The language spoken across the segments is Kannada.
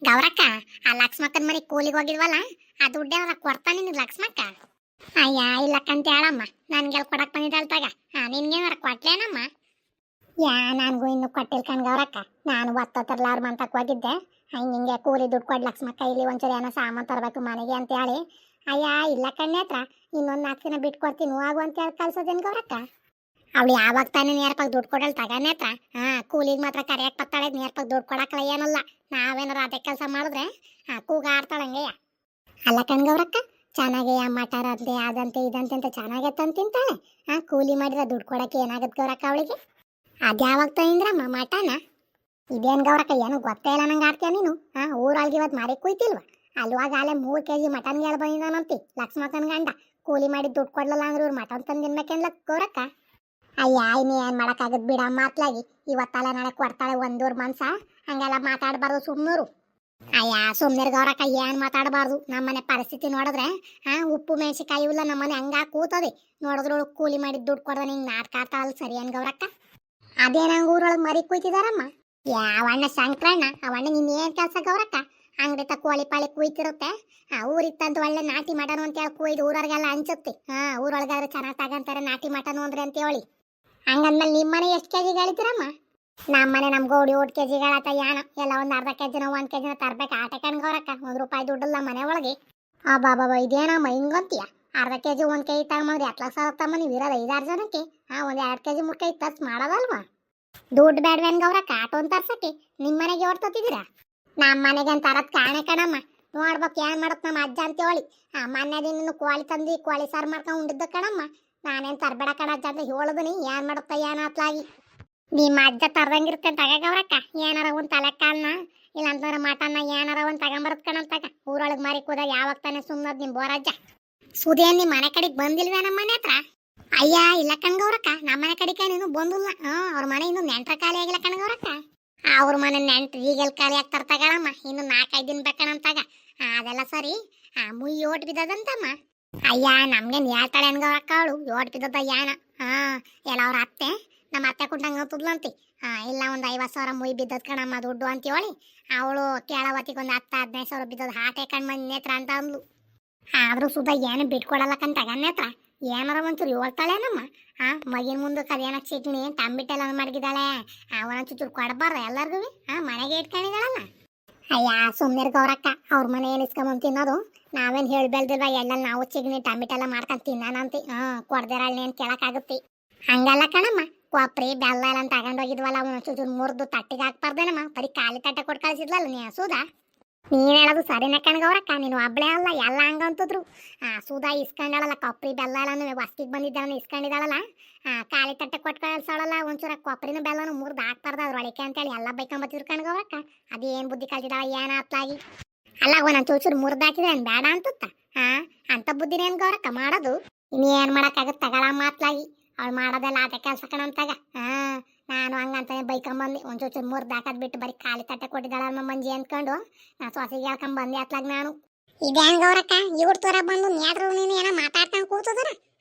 ಗೌರಕ್ಕ, ಆ ಲಕ್ಷ್ಮಕ್ಕನ ಮನೆ ಕೂಲಿಗೆ ಹೋಗಿದ್ವಲ್ಲ, ಆ ದುಡ್ಡು ಯಾವಾಗ ಕೊಡ್ತಾ ನಿನ್ ಲಕ್ಷ್ಮಕ್ಕ? ಅಯ್ಯ ಇಲ್ಲಕ್ಕಂತ ಹೇಳಮ್ಮ, ನನ್ಗೆಲ್ ಕೊಡಕ್ ಬಂದಿದ್ದಲ್ ತಗ. ನಿನ್ಗೇನಾರ ಕೊಟ್ಲೇನಮ್ಮ? ನನಗೂ ಇನ್ನು ಕೊಟ್ಟಿಲ್ ಕಣ್ ಗೌರಕ್ಕ. ನಾನು ಒತ್ತತ್ತರ್ಲಾರ ಮಂತಕ್ ಹೋಗಿದ್ದೆ. ಹಿಂಗೆ ಕೂಲಿ ದುಡ್ಡು ಕೊಡ್ ಲಕ್ಷ್ಮಕ್ಕ, ಇಲ್ಲಿ ಒಂಚೂರು ಏನೋ ಸಾಮಾನು ತರಬೇಕು ಮನೆಗೆ ಅಂತ ಹೇಳಿ. ಅಯ್ಯ ಇಲ್ಲ ಕಣ್ಣೇತ್ರ, ಇನ್ನೊಂದು 4 ದಿನ ಬಿಟ್ಟು ಕೊಡ್ತೀನಿ ಹೋಗು ಅಂತ ಹೇಳಿ ಕಳ್ಸೋದೇನು ಗೌರಕ್ಕ? ಅವಳು ಯಾವಾಗ ತಾನೇ ನೇರಪಾಗಿ ದುಡ್ಡು ಕೊಡಲ್ ತಗನೇತ್ರ. ಕೂಲಿಗೆ ಮಾತ್ರ ಕರೆಯಕ್ ಬರ್ತಾಳೆ, ನೇರಪಾಗಿ ದುಡ್ಡು ಕೊಡಕ್ಕಲ್ಲ ಏನಲ್ಲ. ನಾವೇನಾರ ಅದೇ ಕೆಲಸ ಮಾಡಿದ್ರೆ ಕೂಗಾಡ್ತಾಳಂಗೆಯ. ಅಲ್ಲ ಕಣ್ಗವ್ರಕ್ಕ, ಚೆನ್ನಾಗಿ ಮಟರ್ ಅಂತೆ ಅದಂತೆ ಇದಂತೆ ಅಂತ ಚೆನ್ನಾಗೆ ತಂದು ತಿಂತಾಳೆ. ಕೂಲಿ ಮಾಡಿದ್ರೆ ದುಡ್ಡು ಕೊಡಕ್ಕೆ ಏನಾಗತ್ತೆ ಗೌರಕ್ಕ ಅವಳಿಗೆ? ಅದ್ಯಾವಾಗ ತಂದ್ರಮ್ಮ ಮಟನ? ಇದೇನು ಗೌರಕ್ಕ, ಏನು ಗೊತ್ತೇ ಇಲ್ಲ ನಂಗೆ ಆಡ್ತೀಯ ನೀನು. ಊರೊಳಗೆ ಇವತ್ತು ಮಾರಿ ಕುಯ್ತಿಲ್ವಾ? ಅಲ್ವಾಗ ಅಲ್ಲೇ 3 kg ಮಟನ್ ಗೆಳ ಬಂದಿದ್ದಾನಂತಿ ಲಕ್ಷ್ಮಕ್ಕನ ಗಂಡ. ಕೂಲಿ ಮಾಡಿ ದುಡ್ಡು ಕೊಡ್ಲಿಲ್ಲ ಅಂದ್ರೆ ಇವ್ರು ಮಟನ್ ತಂದು ತಿನ್ಬೇಕೇನ್ಲ ಗೌರಕ್ಕ? ಅಯ್ಯ ಇನ್ನು ಏನು ಮಾಡೋಕ್ಕಾಗತ್ತೆ ಬಿಡ ಮಾತ್ಲಾಗಿ. ಇವತ್ತಲ್ಲ ನಾಳೆ ಕೊಡ್ತಾಳೆ ಒಂದೂರು ಮನ್ಸ. ಹಂಗೆಲ್ಲ ಮಾತಾಡಬಾರ್ದು ಸುಮ್ಮನೂರು. ಅಯ್ಯ ಸುಮ್ಮನೆ ಗೌರಕ್ಕ, ಏನು ಮಾತಾಡಬಾರ್ದು. ನಮ್ಮನೆ ಪರಿಸ್ಥಿತಿ ನೋಡಿದ್ರೆ ಉಪ್ಪು ಮೆಣಸಿಕಾಯಿ ಇಲ್ಲ ನಮ್ಮನೆ ಹಂಗ ಕೂತದೆ. ನೋಡಿದ್ರೊಳು ಕೂಲಿ ಮಾಡಿ ದುಡ್ಡು ಕೊಡೋದು ನಿಂಗೆ ನಾಟಕ ಆಡ್ತಾಳಲ್ಲ, ಸರಿ ಏನು ಗೌರಕ್ಕ? ಅದೇನಂಗೆ ಊರೊಳಗೆ ಮರಿ ಕುಯ್ತಿದಾರಮ್ಮ? ಯಾವಣ್ಣ ಶಂಕರಣ್ಣ, ಅವಣ್ಣ ನಿನ್ನ ಏನು ಕೆಲಸ ಗೌರಕ್ಕ? ಅಂಗಡಿ ತ ಕೋಳಿ ಪಾಳಿ ಕುಯ್ತಿರುತ್ತೆ. ಊರಿಗೆ ತಂದು ಒಳ್ಳೆ ನಾಟಿ ಮಟನು ಅಂತ ಹೇಳಿ ಕುಯ್ದು ಊರವ್ರಿಗೆಲ್ಲ ಹಂಚುತ್ತೆ. ಊರೊಳಗಾದ್ರೆ ಚೆನ್ನಾಗಿ ತಗೊಂತಾರೆ ನಾಟಿ ಮಟನು ಅಂದ್ರೆ ಅಂತ ಹೇಳಿ. ಹಂಗಂದ್ಮೇಲೆ ನಿಮ್ಮನೆ ಎಷ್ಟು ಕೆಜಿ ಗಳಿತೀರಮ್ಮ? ನಮ್ಮನೆ ನಮ್ಮ ಗೌಡಿ 8 kg ಏನೋ ಎಲ್ಲ ಒಂದು ಅರ್ಧ ಕೆಜಿನ 1 kg ತರ್ಬೇಕು. ಆಟ ಕಣ್ಗವ್ರಕ್ಕ, ₹1 ದುಡ್ಡಲ್ಲ ಮನೆ ಒಳಗೆ. ಬಾಬಾ ಇದೇನಮ್ಮ ಹಿಂಗಂತೀಯ? ಅರ್ಧ ಕೆಜಿ 1 kg ತಗೊಂಬಂದ್ರೆ 2 ಲಕ್ಷ ತಮ್ಮ ನೀವು ಇರೋದು 5-6 ಜನಕ್ಕೆ. ಒಂದು 2 kg 3 kg ತರ್ಸ್ ಮಾಡೋದಲ್ವಾ? ದುಡ್ಡು ಬೇಡವೇನು ಗೌರಕ್ಕ ಆಟೋ ಅಂತ ತರ್ಸಕ್ಕೆ? ನಿಮ್ಮ ಮನೆಗೆ ಹೊಡ್ತತಿದ್ದೀರಾ? ನಮ್ಮ ಮನೆಗೆ ಅಂತ ತರದ್ ಕಾಣೆ ಕಣಮ್ಮ. ನೋಡ್ಬೇಕು ಏನು ಮಾಡತ್ ನಮ್ಮ ಅಜ್ಜ ಅಂತ ಹೇಳಿ. ಮೊನ್ನೆ ದಿನ ಕೋಳಿ ತಂದು ಕೋಳಿ ಸಾರು ಮಾಡ್ಕೊಂಡು ಉಂಡಿದ್ದ ಕಣಮ್ಮ. ನಾನೇನು ತರಬೇಡ ಕಣ ಅಜ್ಜ ಅಂತ ಹೇಳೋದನಿ. ಏನು ಮಾಡುತ್ತ ಏನು ಅತ್ಲಾಗಿ ನಿಮ್ಮ ಅಜ್ಜ ತರದಂಗಿರುತ್ತೆ ತಗ ಗೌರಕ್ಕ. ಏನಾರ ಒಂದು ತಲೆ ಕಾಳನ್ನ ಇಲ್ಲಾಂತಂದ್ರೆ ಮಟನ್ನ ಏನಾರ ಒಂದು ತಗೊಂಬರತ್ ಕಣಂತಾಗ. ಊರೊಳಗೆ ಮಾರಿ ಕೂದ ಯಾವಾಗ ತಾನೇ ಸುಮ್ಮನದ್ ನಿಮ್ಮ ಬೋರಜ್ಜ. ಸುದೇನ್ ನಿಮ್ಮ ಮನೆ ಕಡೆಗೆ ಬಂದಿಲ್ವೇ ನಮ್ಮ ಮನೆ ಹತ್ರ? ಅಯ್ಯ ಇಲ್ಲ ಕಣ್ಗೌರಕ್ಕ, ನಮ್ಮ ಮನೆ ಕಡೆಗೆ ನೀನು ಬಂದಿಲ್ಲ. ಅವ್ರ ಮನೆ ಇನ್ನು ನೆಂಟ್ರ ಖಾಲಿ ಆಗಿಲ್ಲ ಕಣ್ಗೌರಕ್ಕ. ಅವ್ರ ಮನೆ ನೆಂಟ್ರು ಈಗೆಲ್ಲ ಖಾಲಿ ಆಗ್ತಾರ ತಗೊಳಮ್ಮ. ಇನ್ನು 4-5 ದಿನ ಬೇಕಣಂತಾಗ. ಅದೆಲ್ಲ ಸರಿ. ಮುಯ್ಯಿ ಓಟ್ ಬಿದ್ದದಂತಮ್ಮ. ಅಯ್ಯ ನಮ್ಗೇನು ಹೇಳ್ತಾಳೆ ಅನ್ಗೌರಕ್ಕ ಅವಳು ಓಟ್ ಬಿದ್ದದ ಯಾನ. ಎಲ್ಲ ಅವ್ರ ಅತ್ತೆ, ನಮ್ಮ ಅತ್ತೆ ಕುಂಟಂಗೆ ಅಂತದ್ಲಂತಿ. ಇಲ್ಲ ಒಂದು 50,000 ಮುಯ್ ಬಿದ್ದದ್ ಕಣಮ್ಮ ದುಡ್ಡು ಅಂತ ಹೇಳಿ. ಅವಳು ಕೇಳವತ್ತಿಗೆ ಒಂದು 10-15 ಸಾವಿರ ಬಿದ್ದದ ಹಾಟೆ ಕಣ್ಮಂದ್ ನೇತ್ರ ಅಂತ ಅಂದ್ಲು. ಆದ್ರೂ ಸುಧಾ ಏನು ಬಿಟ್ಕೊಡಲ್ಲ ಕಂತಾಗ ನೇತ್ರ. ಏನಾರ ಒಂಚೂರು ಹೇಳ್ತಾಳೇನಮ್ಮ? ಮಗಿನ ಮುಂದಕ್ಕೆ ಅದೇನ ಚಿಕ್ಣಿ ತಂಬಿಟ್ಟೆಲ್ಲ ಮಡಗಿದಾಳೆ. ಅವನೊಂಚೂರು ಕೊಡಬಾರ್ದ ಎಲ್ಲರಿಗೂ? ಮನೆಗೆ ಇಟ್ಕೊಂಡಿದ್ದಾಳಲ್ಲ. ಅಯ್ಯ ಸುಮ್ಮನೆ ಗೌರಕ್ಕ, ಅವ್ರ ಮನೆ ಏನು ಇಸ್ಕೊಂಬಂದು ತಿನ್ನೋದು. ನಾವೇನು ಹೇಳ್ಬೇಲ್ದಿಲ್ವ, ಎಲ್ಲ ನಾವು ಚಿಗ್ನಿ ಟಮಿಟೆಲ್ಲ ಮಾಡ್ಕೊಂಡು ತಿನ್ನಾನಂತಿ. ಕೊಡ್ದಿರಳ್ನೇನು ಕೇಳಕ್ಕಾಗುತ್ತೆ? ಹಂಗಲ್ಲ ಕಣಮ್ಮ, ಕೊಪ್ರಿ ಬೆಲ್ಲ ಎಲ್ಲ ತಗೊಂಡೋಗಿದ್ವಲ್ಲ, ಅವನೊಂಚೂರು ಮುರಿದು ತಟ್ಟಿಗೆ ಹಾಕ್ಬಾರ್ದೇನಮ್ಮ. ಬರೀ ಖಾಲಿ ತಟ್ಟೆ ಕೊಟ್ಟು ಕಳಿಸಿದ್ಲಲ್ಲ ನೀ ಸೂದಾ. ನೀನು ಹೇಳೋದು ಸರಿನ ಕಣ್ಗವ್ರಕ್ಕ, ನೀನು ಒಬ್ಳೆ ಅಲ್ಲ ಎಲ್ಲ ಹಂಗಂತದ್ರು. ಸೂದಾ ಇಸ್ಕೊಂಡಾಳಲ್ಲ ಕೊಪ್ರಿ ಬೆಲ್ಲ ಎಲ್ಲಾನು ವಸ್ತಿಗೆ ಬಂದಿದ್ದಾಳನ್ನ ಇಸ್ಕೊಂಡಿದ್ದಾಳಲ್ಲ. ಖಾಲಿ ತಟ್ಟೆ ಕೊಟ್ಟು ಕಳ್ಸೋಳಲ್ಲ, ಒಂಚೂರ ಕೊಪ್ರಿನ ಬೆಲ್ಲನು ಮುರಿದು ಹಾಕ್ಬಾರ್ದು ಅದ್ರೊಳಕ್ಕೆ ಅಂತೇಳಿ ಎಲ್ಲ ಬೈಕೊಂಬತ್ತಿದ್ರು ಕಣ್ಗವ್ರಕ್ಕ. ಅದೇನು ಬುದ್ಧಿ ಕಲ್ತಿದ್ದಾಳ ಏನು ಅತ್ಲಾಗಿ. ಅಲ್ಲ ಒಂದೊಂದು ಚೂಚೂರು ಮುರಿದು ಹಾಕಿದ್ರೆ ಏನು ಬೇಡ ಅಂತುತ್ತ? ಅಂತ ಬುದ್ಧಿನ ಏನು ಗೌರಕ್ಕ ಮಾಡೋದು? ಇನ್ನೇನು ಮಾಡೋಕ್ಕಾಗತ್ತೆ ತಗೊಳ ಮಾತ್ಲಾಗಿ. ಅವ್ಳು ಮಾಡೋದೆಲ್ಲ ಆಟ ಕೆಲಸ ಕಣಂತಾಗ. ನಾನು ಹಂಗಂತಾನೆ ಬೈಕೊಂಬಂದು ಒಂದು ಚೂಚೂರು ಮುರಿದು ಹಾಕೋದು ಬಿಟ್ಟು ಬರೀ ಖಾಲಿ ತಟ್ಟೆ ಕೊಟ್ಟಿದ್ದಾಳ ನಮ್ಮ ಮಂಜಿ ಅಂದ್ಕೊಂಡು ನಾ ಸೊಸೆಗೆ ಹೇಳ್ಕೊಂಬಂದೆ ಅತ್ಲಾಗ ನಾನು. ಇದೇನು ಗೌರಕ್ಕ, ಇವ್ರ ತರ ಬಂದು ನೇಟ್ರು ನೀನು ಏನೋ ಮಾತಾಡ್ಕೊಂಡು ಕೂತದಾರ?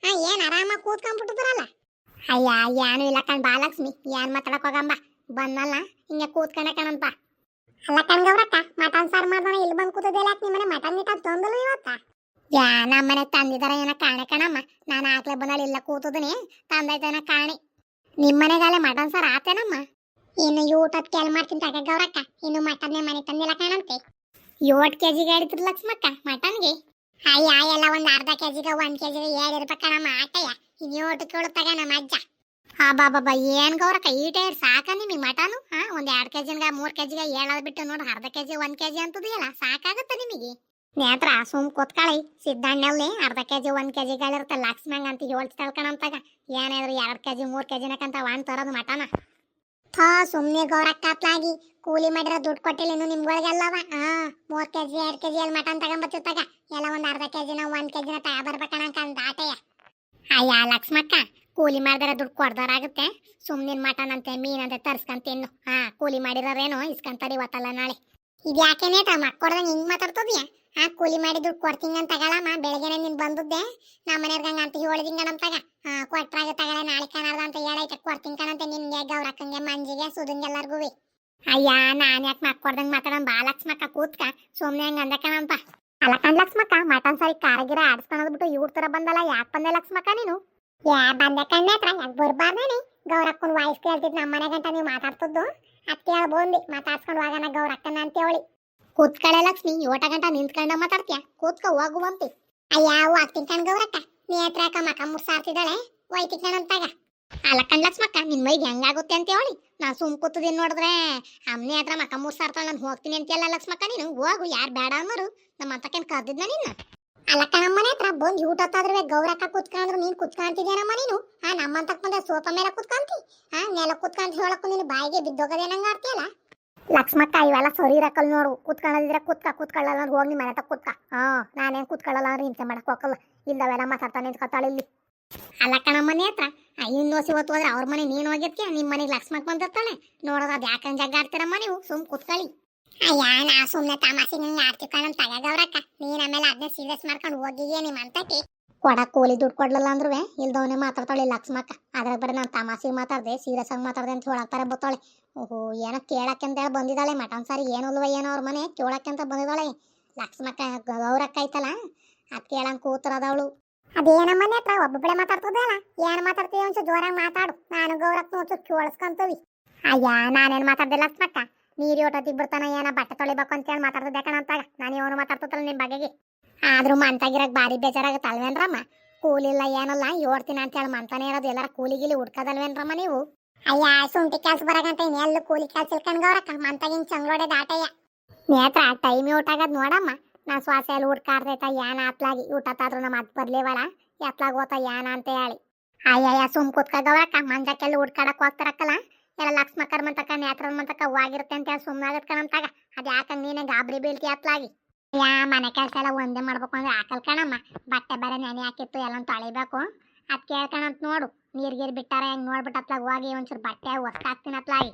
ಏನು ಆರಾಮಾಗಿ ಕೂತ್ಕೊಂಡ್ಬಿಟ್ಟಿದ್ರಲ್ಲ. ಅಯ್ಯ ಏನು ಇಲ್ಲ ಕಣ್ ಬಾಲಕ್ಷ್ಮಿ, ಏನು ಮಾತಾಡಕ್ ಹೋಗಂಬ. ಬಂದಲ್ಲ ಹಿಂಗೆ ಕೂತ್ಕೊಂಡೆ ಕಣಂತ. ಅಲ್ಲ ಕಣ್ಗವ್ರಕ್ಕ, ಮಟನ್ ಸಾರು ಮಾಡ್ದಾನ ಇಲ್ಲಿ ಬಂದು ಕೂತದೆಲ್ಲ ನಿಮ್ಮನೆ ಮಟನ್ ಗಿಟನ್ ತಂದಲ್ಲ ಇವತ್ತ? ನಮ್ಮನೆ ತಂದಿದಾರ ಏನೋ ಕಾಣೆ ಕಣಮ್ಮ. ನಾನು ಆಗ್ಲೇ ಬಂದಲ್ಲಿ ಇಲ್ಲ ಕೂತದನಿ, ತಂದೈತೇನ ಕಾಣೆ. ನಿಮ್ಮನೆಗಾಲೆ ಮಟನ್ ಸಾರು ಆತೇನಮ್ಮ? ಇನ್ನು ಊಟದ ಕೆಲ್ ಮಾಡ್ತೀನಿ ತಗ ಗೌರಕ್ಕ. ಇನ್ನು ಮಟನ್ನೇ ಮನೆ ತಂದಿಲ್ಲ ಕಾಣಂತೆ. 7 kg ಹೇಳಿದ್ರು ಲಕ್ಷ್ಮಕ್ಕ ಮಟನ್ಗೆ. ಅಯ್ಯ ಎಲ್ಲ ಒಂದು ಅರ್ಧ ಕೆಜಿಗೆ 1 kg ಹೇಳಿರ್ಬೇಕು ಕಣಮ್ಮ ಆಟಯ್ಯ. ಇನ್ನು 7 ಕೇಳು ತಗ ನಮ್ಮ ಅಜ್ಜ. ಬಾಬಾ ಏನು ಗೌರಕ್ಕ ಈಟೇ ಸಾಕ ನಿಮಗೆ ಮಟನು? ಒಂದು 2 kg 3 kg ಹೇಳೋದು ಬಿಟ್ಟು ನೋಡು ಅರ್ಧ kg 1 kg ಅಂತದೆಯಲ್ಲ, ಸಾಕಾಗುತ್ತೆ ನಿಮಗೆ? ನೇತ್ರ ಸುಮ್ ಕೂತ್ಕೊಳ್ಳಿ. ಸಿದ್ದಣ್ಣಲ್ಲಿ ಅರ್ಧ kg 1 kg ಗಳಿರುತ್ತೆ ಲಕ್ಷ್ಮಂಗ ಅಂತ ಹೇಳ್ತಾಳ ಕಣಂತಾಗ. ಏನಾದ್ರು 2 kg 3 kg ಕಂತ ವಾನ್ ತರೋದು ಮಟನ. ಸುಮ್ಮನೆ ಗೌರಕ್ಕ ಅತ್ಲಾಗಿ ಕೂಲಿ ಮಾಡಿರೋ ದುಡ್ಡು ಕೊಟ್ಟಿಲ್ಲ ಇನ್ನು ನಿಮ್ಗಳಿಗೆಲ್ಲವ. 3 kg 2 kg ಅಲ್ಲಿ ಮಟನ್ ತಗೊಂಬತ್ತಿರ್ತಾಗ ಎಲ್ಲ ಒಂದು ಅರ್ಧ kg 1 kg ತಗೊಬರ್ಬೇಕಣ ಅಂತ ಆಟೆಯ. ಅಯ್ಯ ಲಕ್ಷ್ಮಕ್ಕ, ಕೂಲಿ ಮಾಡಿದ್ರೆ ದುಡ್ಡು ಕೊಡ್ದಾರಾಗುತ್ತೆ. ಸುಮ್ಮನೆ ಮಟನ್ ಅಂತೆ ಮೀನಂತೆ ತರ್ಸ್ಕೊಂತ ತಿನ್ನು. ಕೂಲಿ ಮಾಡಿರೋರೇನು ಇಸ್ಕೊಂತಾರೆ ಇವತ್ತಲ್ಲ ನಾಳೆ. ಇದು ಯಾಕೆನೇ ಮಕ್ಕೊಡ್ದಂಗೆ ಹಿಂಗೆ ಮಾತಾಡ್ತದ್ಯಾ? ಕೂಲಿ ಮಾಡಿ ದುಡ್ಡು ಕೊಡ್ತೀನಿ ಅಂತ ತಗೊಳಮ್ಮ. ಬೆಳಗ್ಗೆನೆ ನೀನು ಬಂದದ್ದೆ ನಮ್ಮ ಮನೆಯವ್ರಿಗೆ ಅಂತ ಹೇಳಿದಿಂಗ ನಮ್ಮ ತಗ. ಕೊಟ್ರಾಗ ತಗೊಳ್ಳೆ ನಾಳೆ ಕಣಾರ್ದ ಅಂತ ಹೇಳೈತೆ ಕೊಡ್ತೀನಿ ಕಣಂತೆ ನಿನ್ಗೆ ಗೌರಕ್ಕಂಗೆ ಮಂಜಿಗೆ ಸುಧಂಗೆಲ್ಲರಿಗೂ. ಅಯ್ಯ ನಾನ್ ಯಾಕೆ ಮಾಡ್ಕೊಡ್ದಂಗ್ ಮಾತಾಡೋಣ ಬಾ ಲಕ್ಷ್ಮಕ್ಕ ಕೂತ್ಕ ಸುಮ್ನೆ ಹಂಗ ಅಂದಕಣಂತ ಅಲ್ಲ ಕಣ್ ಲಕ್ಷ್ಮಕ್ಕ ಮಟನ್ ಸಾರಿ ಕಾರಗಿರ ಆಡಿಸ್ಕೊಂಡ್ಬಿಟ್ಟು ಇವ್ರ ತರ ಬಂದಲ್ಲ ಯಾಕೆ ಬಂದೆ ಲಕ್ಷ್ಮಕ್ಕ ನೀನು ಯಾ ಬಂದೆ ಕಣ್ಣೆ ಹತ್ರ ಯಾಕೆ ಬರ್ಬಾರ್ದೇನಿ ಗೌರಕ್ಕನ್ ವಾಯ್ಸ್ ಕೇಳ್ತಿದ್ ನಮ್ಮ ಮನೆ ಗಂಟ ನೀವು ಮಾತಾಡ್ತಿದ್ದು ಅದಕ್ಕೆ ಬಂದಿ ಮಾತಾಡ್ಸ್ಕೊಂಡು ಹೋಗೋಣ ಗೌರಕ್ಕನ ಅಂತೇಳಿ ಕೂತ್ಕಳೆ ಲಕ್ಷ್ಮಿ ಓಟ ಗಂಟ ನಿಂತ್ಕೊಂಡ ಮಾತಾಡ್ತೀಯ ಕೂತ್ಕ ಹೋಗುವಂತಿ ಅಯ್ಯ ಹೋಗ್ತೀನಿ ಕಣ್ ಗೌರಕ್ಕ ನೀ ಹತ್ರ ಯಾಕ ಮಕ ಮುರ್ಸಾಡ್ತಿದ್ದಾಳೆ ಹೋಯ್ತಿ ಕಣಂತಾಗ ಅಲ್ಲ ಕಣ್ ಲಕ್ಷ್ಮಕ್ಕ ನಿನ್ ಮೈಗೆ ಹೆಂಗಾಗುತ್ತೆ ಅಂತ ಹೇಳಿ ನಾ ಸುಮ್ ಕೂತದಿನ್ ನೋಡಿದ್ರೆ ಅಮ್ಮನೆ ಹತ್ರ ಮಕ ಮುರ್ಸಾಡ್ತಾಳ ನಾನು ಹೋಗ್ತೀನಿ ಅಂತೆಲ್ಲ ಲಕ್ಷ್ಮಕ್ಕ ನೀನು ಹೋಗು ಯಾರು ಬೇಡ ಅನ್ನೋರು ನಮ್ಮ ಅಂತಕೇನ್ ಕರ್ದಿದ್ನ ನಿನ್ನ ಅಲ್ಲ ಕಣಮ್ಮನೆ ಹತ್ರ ಬಂದು ಊಟ ಹೊತ್ತಾದ್ರೆ ಗೌರಕ್ಕ ಕುತ್ಕೊಂಡ್ರು ನೀನ್ ಕುತ್ಕೊಂತಿದ್ಯೇನಮ್ಮ ನೀನು ನಮ್ಮಂತಕ್ ಬಂದ್ರೆ ಸೋಫ ಮೇಲೆ ಕುತ್ಕೊಂತಿ ನೆಲ ಕುತ್ಕೊಂತ ಹೇಳಕ್ಕೂ ನೀನು ಬಾಯಿಗೆ ಬಿದ್ದೋಗದೇನಂಗ ಆಡ್ತೀಯಲ್ಲ ಲಕ್ಷ್ಮಕ್ಕ ಇವೆಲ್ಲ ಸರಿ ಇರಕಲ್ ನೋಡು ಕುತ್ಕೊಳ್ಳೋದಿದ್ರೆ ಕುತ್ಕೊಳ್ಳಲ್ಲ ಅಂದ್ರೆ ಹೋಗಿ ಮನೆ ತಕ್ಕ ಕುತ್ಕ ನಾನೇನ್ ಕುತ್ಕೊಳ್ಳಲ್ಲ ಅಂದ್ರೆ ಹಿಂಸೆ ಮಾಡಕ್ ಹೋಗಲ್ಲ ಇಲ್ದವೆಲ್ಲ ಮಾತಾಡ್ತಾ ನಿಂತ್ಕೊತಾಳೆ ಇಲ್ಲಿ ಅಲ್ಲ ಕಣಮ್ಮನೆ ಹತ್ರ ಇನ್ನೋಸಿ ಹೊತ್ತು ಹೋದ್ರೆ ಅವ್ರ ಮನೆ ನೀನು ಹೋಗಿದ್ಕೆ ನಿಮ್ಮ ಮನೆಗೆ ಲಕ್ಷ್ಮಕ್ ಬಂದಿರ್ತಾಳೆ ನೋಡೋದು ಅದು ಯಾಕಂದ್ ಜಗ್ಗ ಆಡ್ತೀರಮ್ಮ ನೀವು ಸುಮ್ ಕುತ್ಕೊಳ್ಳಿ ಅಯ್ಯ ನಾ ಸುಮ್ನೆ ತಮಾಷೆಗೆ ಆಡ್ತೀವಿ ಕಣ ತಗವ್ರಕ್ಕ ನೀನ್ ಆಮೇಲೆ ಅದನ್ನೇ ಸೀರಿಯಸ್ ಮಾಡ್ಕೊಂಡು ಹೋಗಿಯೇ ನಿಮ್ಮ ಅಂತಕ್ಕೆ ಕೊಡಕ್ ಕೂಲಿ ದುಡ್ಡು ಕೊಡ್ಲಿಲ್ಲ ಅಂದ್ರೂ ಇಲ್ದವನೇ ಮಾತಾಡ್ತಾಳೆ ಲಕ್ಷ್ಮಕ್ಕ ಅದ್ರ ಬರೀ ನಾನು ತಮಾಷೆಗೆ ಮಾತಾಡ್ದೆ ಸೀರಿಯಸ್ ಆಗಿ ಮಾತಾಡ್ದೆ ಅಂತ ಹೇಳಕ್ತಾರೆ ಬತ್ತಾಳೆ ಓಹೋ ಏನೋ ಕೇಳಕ್ಕೆ ಅಂತ ಹೇಳಿ ಬಂದಿದ್ದಾಳೆ ಮಟನ್ ಸಾರಿ ಏನಲ್ವ ಏನೋ ಅವ್ರ ಮನೆ ಕೇಳಕ್ಕೆ ಅಂತ ಬಂದಿದ್ದಾಳೆ ಲಕ್ಷ್ಮಕ್ಕ ಗೌರಕ್ಕ ಐತಲ್ಲ ಅದ್ ಕೇಳಂಗ್ ಕೂತರದವಳು ಅದೇನ ಮನೆ ಹತ್ರ ಒಬ್ಬೊಬ್ಬಳೆ ಮಾತಾಡ್ತದಲ್ಲ ಏನ್ ಮಾತಾಡ್ತೀವಿ ಒಂಚೂರು ಜೋರಾಗಿ ಮಾತಾಡು ನಾನು ಗೌರಕ್ಕ ಒಂಚೂರು ಕೇಳಿಸ್ಕೊಂತೀವಿ ಅಯ್ಯ ನಾನೇನ್ ಮಾತಾಡ್ದೆ ಲಕ್ಷ್ಮಕ್ಕ ನೀರಿ ಓಟೋತಿಗೆ ಬಿಡ್ತಾನ ಏನ ಬಟ್ಟೆ ತೊಳಿಬೇಕು ಅಂತ ಹೇಳಿ ಮಾತಾಡ್ತಿದ್ದೆ ಕಣಂತಾಗ ನಾನು ಇವನು ಮಾತಾಡ್ತಲ್ಲ ನಿಮ್ ಬಗೆಗೆ ಆದ್ರೂ ಮಂತಾಗಿರಕ್ ಭಾರಿ ಬೇಜಾರಾಗತ್ತೆ ಅಲ್ವೇನ್ರಮ್ಮ ಕೂಲಿಲ್ಲ ಏನಲ್ಲ ಓಡ್ತೀನಿ ಅಂತ ಹೇಳಿ ಮಂತಾನೆ ಇರೋದು ಎಲ್ಲಾರ ಕೂಲಿಗಿಲಿ ಹುಡ್ಕದಲ್ವೇನ್ರಮ್ಮ ನೀವು ಅಯ್ಯ ಶುಂಠಿ ಕೆಲ್ಸ ಬರಗಂಟ ಇನ್ನೆಲ್ಲೂ ಕೂಲಿ ಕೆಲ್ಸ ಇಲ್ಕಂಡ್ ಗೌರಕ್ಕ ಮಂತಾಗಿನ್ ಚಂಗ್ಳೋಡೆ ದಾಟಯ್ಯ ನೇತ್ರ ಟೈಮ್ ಊಟ ಆಗದ್ ನೋಡಮ್ಮ ನಾ ಶ್ವಾಸ ಎಲ್ಲ ಹುಡ್ಕಾಡ್ತೈತ ಏನ ಅತ್ಲಾಗಿ ಊಟತ್ತಾದ್ರೂ ನಮ್ಮ ಅದ್ ಬರ್ಲಿವಲ್ಲ ಎತ್ಲಾಗ ಹೋತ ಏನ ಅಂತ ಹೇಳಿ ಅಯ್ಯಯ್ಯ ಸುಮ್ ಕೂತ್ಕ ಗೌರಕ್ಕ ಮಂಜಕ್ಕೆಲ್ಲ ಹುಡ್ಕಾಡಕ್ ಹೋಗ್ತಾರಕ್ಕಲ್ಲ ಎಲ್ಲ ಲಕ್ಷ್ಮಕ್ಕರ್ ಮಂತಕ ನೇತ್ರನ್ ಮಂತಕ ಹೋಗಿರುತ್ತೆ ಅಂತ ಹೇಳಿ ಸುಮ್ಮನಾಗತ್ ಕಣಂತಾಗ ಅದ್ ಯಾಕಂದ್ ನೀನೆ ಗಾಬರಿ ಬೀಳ್ತಿ ಅತ್ಲಾಗಿ ಯಾ ಮನೆ ಕೆಲಸ ಎಲ್ಲ ಒಂದೇ ಮಾಡ್ಬೇಕು ಅಂದ್ರೆ ಹಾಕಲ್ ಕಣಮ್ಮ ಬಟ್ಟೆ ಬೇರೆ ನೆನೆ ಹಾಕಿತ್ತು ಎಲ್ಲ ತೊಳಿಬೇಕು ಅದ್ ಕೇಳ್ಕಣಂತ ನೋಡು ನೀರ್ಗೀರ್ ಬಿಟ್ಟಾರ ಹೆಂಗ್ ನೋಡ್ಬಿಟ್ಟು ಅತ್ಲಾಗ ಹೋಗಿ ಒಂಚೂರು ಬಟ್ಟೆ ಹೊಸ್ತಾಕ್ತೀನಿ ಅತ್ಲಾಗಿ